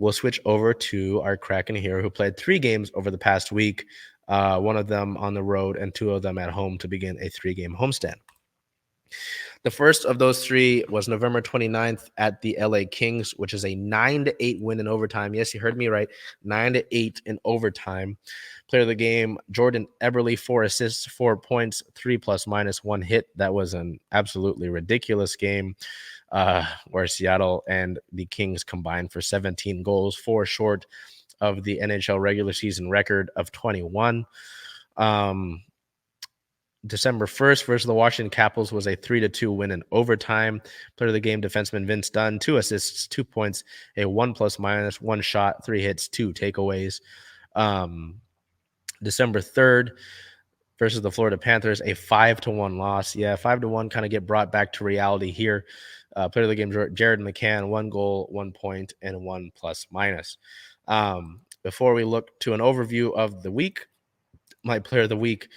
We'll switch over to our Kraken here, who played 3 games over the past week, one of them on the road and 2 of them at home to begin a 3-game homestand. The first of those 3 was November 29th at the LA Kings, which is a 9-8 win in overtime. Yes, you heard me right, 9-8 in overtime. Player of the game, Jordan Eberle, 4 assists, 4 points, 3 plus-minus, 1 hit. That was an absolutely ridiculous game. Where Seattle and the Kings combined for 17 goals, 4 short of the NHL regular season record of 21. December 1st versus the Washington Capitals was a 3-2 win in overtime. Player of the game, defenseman Vince Dunn, 2 assists, 2 points, a 1 plus-minus, 1 shot, 3 hits, 2 takeaways. December 3rd versus the Florida Panthers, a 5-1 loss. Yeah, 5-1 kind of get brought back to reality here. Player of the game, Jared McCann, 1 goal, 1 point, and 1 plus-minus. Before we look to an overview of the week, my player of the week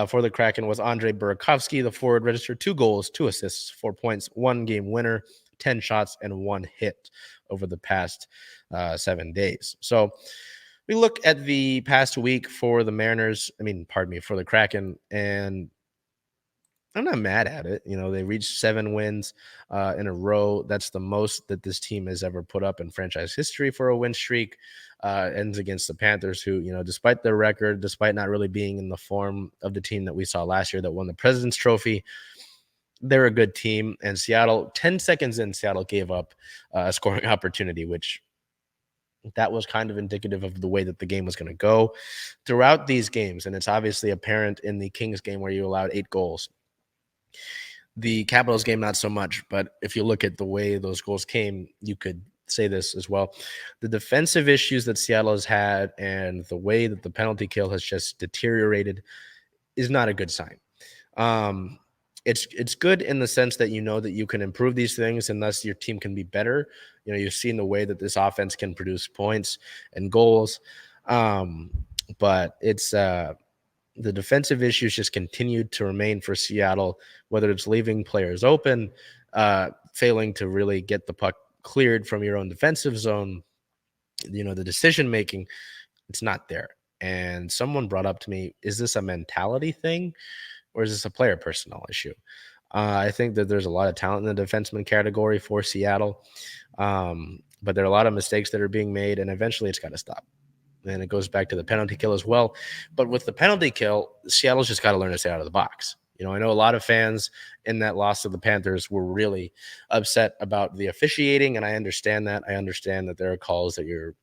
for the Kraken was Andrei Burakovsky. The forward registered 2 goals, 2 assists, 4 points, 1 game winner, 10 shots, and 1 hit over the past 7 days. So we look at the past week for the for the Kraken, and I'm not mad at it. They reached 7 wins in a row. That's the most that this team has ever put up in franchise history for a win streak. Ends against the Panthers, who, despite their record, despite not really being in the form of the team that we saw last year that won the President's Trophy, they're a good team. And Seattle, 10 seconds in, Seattle gave up a scoring opportunity, which that was kind of indicative of the way that the game was going to go throughout these games. And it's obviously apparent in the Kings game where you allowed 8 goals. The Capitals game, not so much, but if you look at the way those goals came, you could say this as well. The defensive issues that Seattle has had and the way that the penalty kill has just deteriorated is not a good sign. It's good in the sense that that you can improve these things and thus your team can be better. You've seen the way that this offense can produce points and goals, but it's the defensive issues just continued to remain for Seattle, whether it's leaving players open, failing to really get the puck cleared from your own defensive zone. The decision-making, it's not there. And someone brought up to me, is this a mentality thing or is this a player personnel issue? I think that there's a lot of talent in the defenseman category for Seattle, but there are a lot of mistakes that are being made, and eventually it's got to stop. And it goes back to the penalty kill as well. But with the penalty kill, Seattle's just got to learn to stay out of the box. I know a lot of fans in that loss to the Panthers were really upset about the officiating, and I understand that. I understand that there are calls that you're,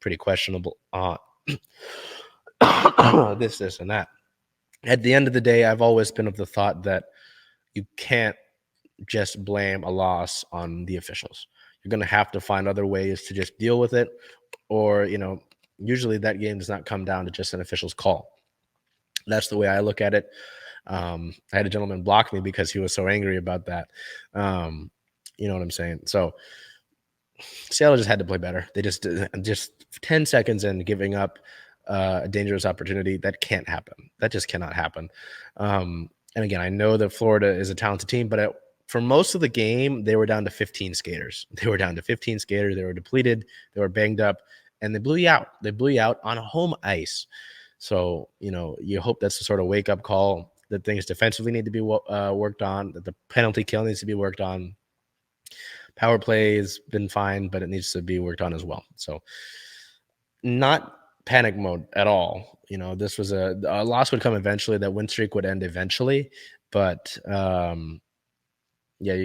pretty questionable on. this, and that. At the end of the day, I've always been of the thought that you can't just blame a loss on the officials. You're going to have to find other ways to just deal with it, or, usually that game does not come down to just an official's call. That's the way I look at it. I had a gentleman block me because he was so angry about that. You know what I'm saying? So Seattle just had to play better. They just 10 seconds in giving up a dangerous opportunity. That can't happen. That just cannot happen. And again, I know that Florida is a talented team, but for most of the game, they were down to 15 skaters. They were depleted. They were banged up. And they blew you out. They blew you out on home ice. So, you hope that's the sort of wake-up call that things defensively need to be worked on, that the penalty kill needs to be worked on. Power play has been fine, but it needs to be worked on as well. So, not panic mode at all. This was a loss would come eventually. That win streak would end eventually. But, you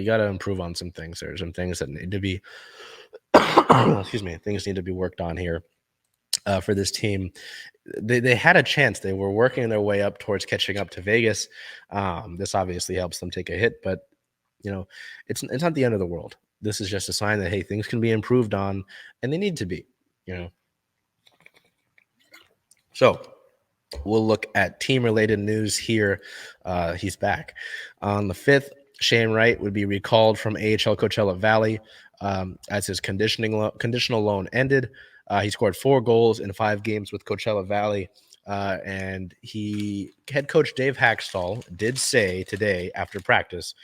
got to improve on some things. There's some things that need to be things need to be worked on here for this team. They had a chance. They were working their way up towards catching up to Vegas. This obviously helps them take a hit, but it's not the end of the world. This is just a sign that, hey, things can be improved on, and they need to be. So we'll look at team-related news here. He's back. On the 5th, Shane Wright would be recalled from AHL Coachella Valley as his conditional loan ended. He scored 4 goals in 5 games with Coachella Valley. And head coach Dave Hackstall did say today after practice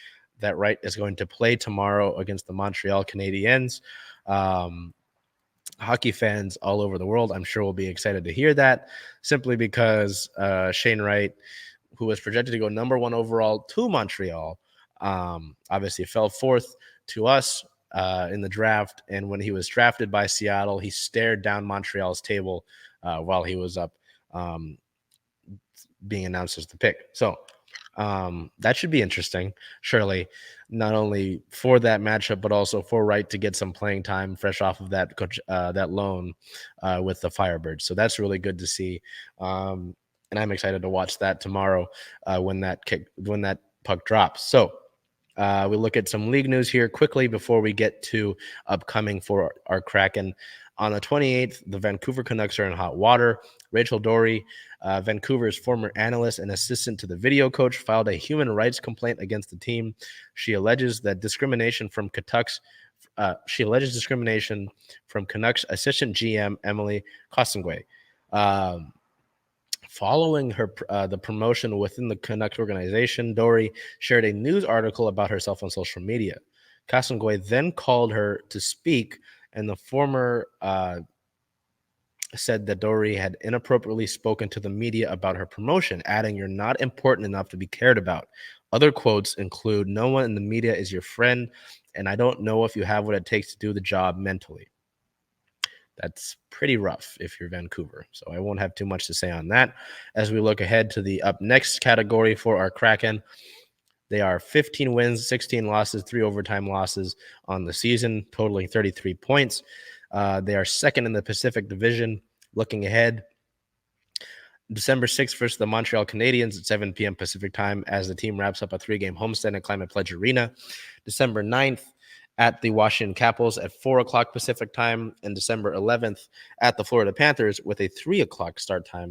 that Wright is going to play tomorrow against the Montreal Canadiens. Hockey fans all over the world, I'm sure, will be excited to hear that, simply because Shane Wright, who was projected to go number 1 overall to Montreal, obviously fell 4th to us in the draft. And when he was drafted by Seattle, he stared down Montreal's table while he was up being announced as the pick. So that should be interesting, surely, not only for that matchup, but also for Wright to get some playing time fresh off of that loan with the Firebirds. So that's really good to see. And I'm excited to watch that tomorrow when that puck drops. So we look at some league news here quickly before we get to upcoming for our Kraken. On the 28th, the Vancouver Canucks are in hot water. Rachel Dory, Vancouver's former analyst and assistant to the video coach, filed a human rights complaint against the team. She alleges discrimination from Canucks assistant GM Emily Kosengway. Following her the promotion within the Canucks organization, Dory shared a news article about herself on social media. Kosengway then called her to speak, and the former said that Dory had inappropriately spoken to the media about her promotion, adding, "You're not important enough to be cared about." Other quotes include, "No one in the media is your friend, and I don't know if you have what it takes to do the job mentally." That's pretty rough if you're Vancouver. So I won't have too much to say on that. As we look ahead to the up next category for our Kraken, they are 15 wins, 16 losses, 3 overtime losses on the season, totaling 33 points. They are second in the Pacific Division. Looking ahead, December 6th versus the Montreal Canadiens at 7 p.m. Pacific time as the team wraps up a 3-game homestand at Climate Pledge Arena. December 9th at the Washington Capitals at 4 o'clock Pacific time, and December 11th at the Florida Panthers with a 3 o'clock start time